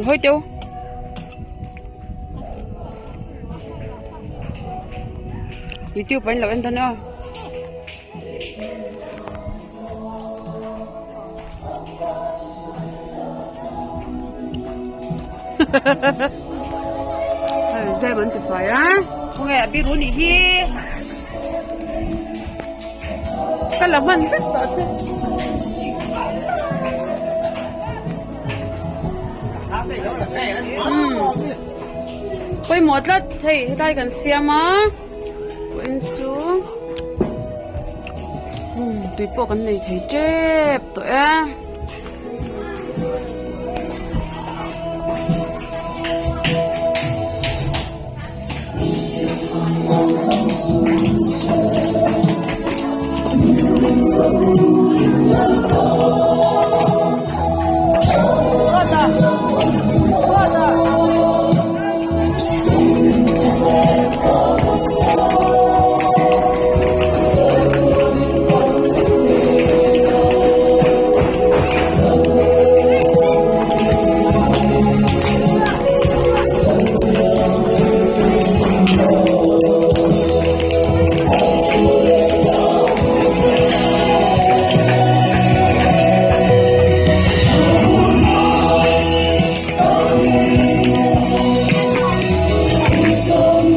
hơi tiêu đi tiêu bánh lẩu anh thân ơi dây vẫn tuyệt vời á không nghe biết luôn đi cái là mình rất tốt chứ quay một lát thấy đây cần xem á quên xuống tụi bộ cái này thấy chết tụi á Thank you.